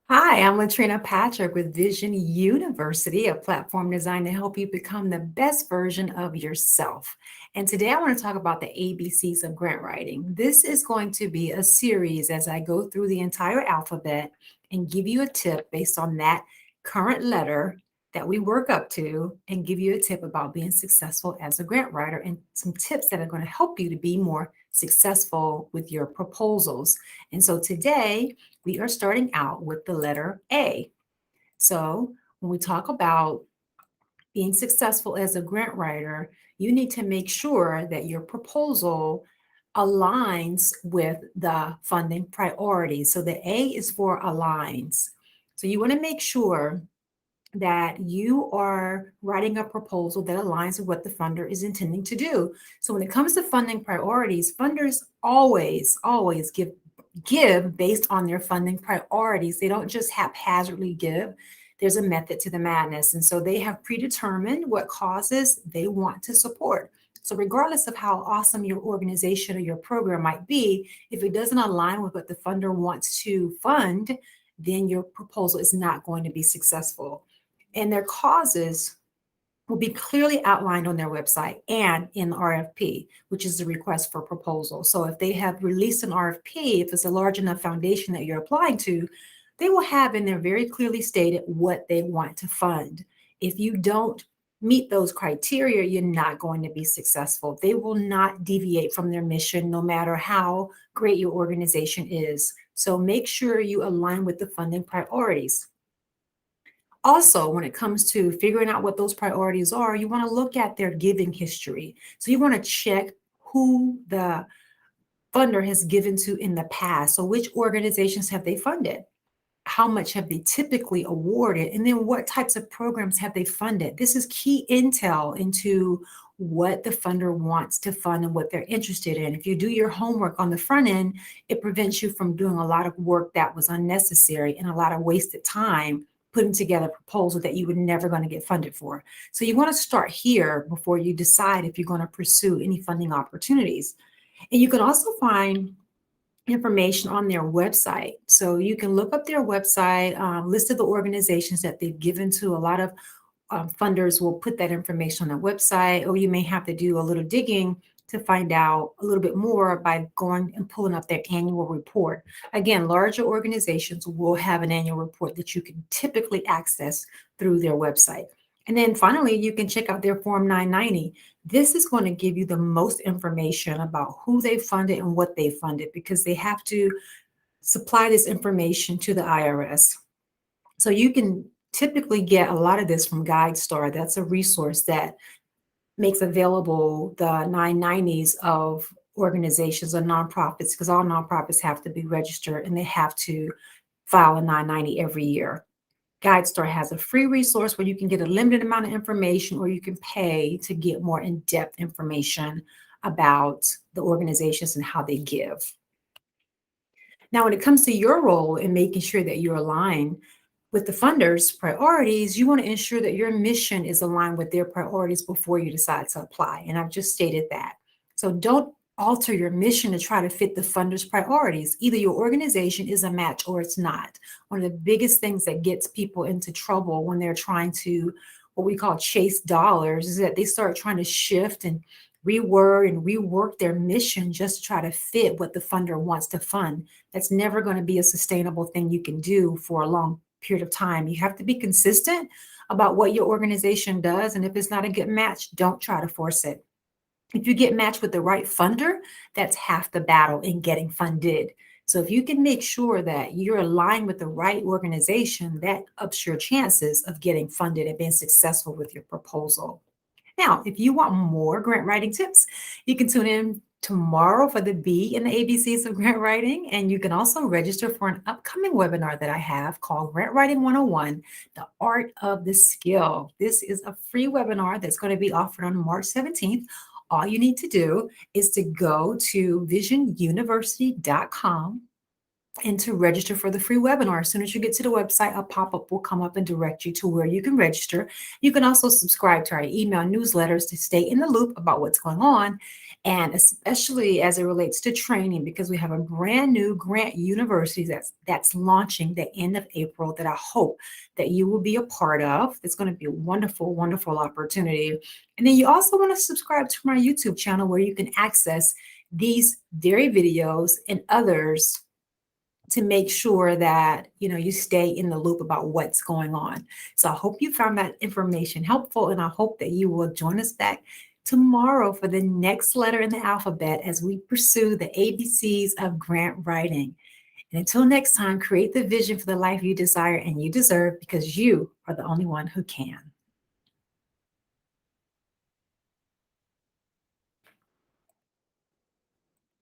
Hi, I'm Latrina Patrick with Vision University, a platform designed to help you become the best version of yourself. And today I want to talk about the ABCs of grant writing. This is going to be a series as I go through the entire alphabet and give you a tip based on that current letter that we work up to and give you a tip about being successful as a grant writer and some tips that are going to help you to be more successful with your proposals. And so today, we are starting out with the letter A. So when we talk about being successful as a grant writer, you need to make sure that your proposal aligns with the funding priorities. So the A is for aligns. So you want to make sure that you are writing a proposal that aligns with what the funder is intending to do. So when it comes to funding priorities, funders always give based on their funding priorities. They don't just haphazardly give. There's a method to the madness. And so they have predetermined what causes they want to support. So, regardless of how awesome your organization or your program might be, if it doesn't align with what the funder wants to fund, then your proposal is not going to be successful. And their causes will be clearly outlined on their website and in the RFP, which is the request for proposal. So if they have released an RFP, if it's a large enough foundation that you're applying to, they will have in there very clearly stated what they want to fund. If you don't meet those criteria, you're not going to be successful. They will not deviate from their mission, no matter how great your organization is. So make sure you align with the funding priorities. Also, when it comes to figuring out what those priorities are, you want to look at their giving history. So you want to check who the funder has given to in the past. So which organizations have they funded? How much have they typically awarded? And then what types of programs have they funded? This is key intel into what the funder wants to fund and what they're interested in. If you do your homework on the front end, it prevents you from doing a lot of work that was unnecessary and a lot of wasted time putting together a proposal that you were never going to get funded for. So you want to start here before you decide if you're going to pursue any funding opportunities. And you can also find information on their website. So you can look up their website, list of the organizations that they've given to. A lot of funders will put that information on their website, or you may have to do a little digging to find out a little bit more by going and pulling up their annual report. Again, larger organizations will have an annual report that you can typically access through their website. And then finally, you can check out their Form 990. This is going to give you the most information about who they funded and what they funded because they have to supply this information to the IRS. So you can typically get a lot of this from GuideStar. That's a resource that makes available the 990s of organizations or nonprofits because all nonprofits have to be registered and they have to file a 990 every year. GuideStar has a free resource where you can get a limited amount of information or you can pay to get more in-depth information about the organizations and how they give. Now, when it comes to your role in making sure that you're aligned with the funders' priorities, you want to ensure that your mission is aligned with their priorities before you decide to apply. And I've just stated that. So don't alter your mission to try to fit the funders' priorities. Either your organization is a match or it's not. One of the biggest things that gets people into trouble when they're trying to, what we call chase dollars, is that they start trying to shift and reword and rework their mission just to try to fit what the funder wants to fund. That's never going to be a sustainable thing you can do for a long period of time. You have to be consistent about what your organization does. And if it's not a good match, don't try to force it. If you get matched with the right funder, that's half the battle in getting funded. So if you can make sure that you're aligned with the right organization, that ups your chances of getting funded and being successful with your proposal. Now, if you want more grant writing tips, you can tune in tomorrow for the B in the ABCs of grant writing. And you can also register for an upcoming webinar that I have called Grant Writing 101, The Art of the Skill. This is a free webinar that's going to be offered on March 17th. All you need to do is to go to visionuniversity.com and to register for the free webinar. As soon as you get to the website, a pop-up will come up and direct you to where you can register. You can also subscribe to our email newsletters to stay in the loop about what's going on, and especially as it relates to training, because we have a brand new Grant University that's launching the end of April that I hope that you will be a part of. It's going to be a wonderful, wonderful opportunity. And then you also want to subscribe to my YouTube channel where you can access these very videos and others to make sure that you stay in the loop about what's going on. So I hope you found that information helpful, and I hope that you will join us back tomorrow for the next letter in the alphabet as we pursue the ABCs of grant writing. And until next time, create the vision for the life you desire and you deserve, because you are the only one who can.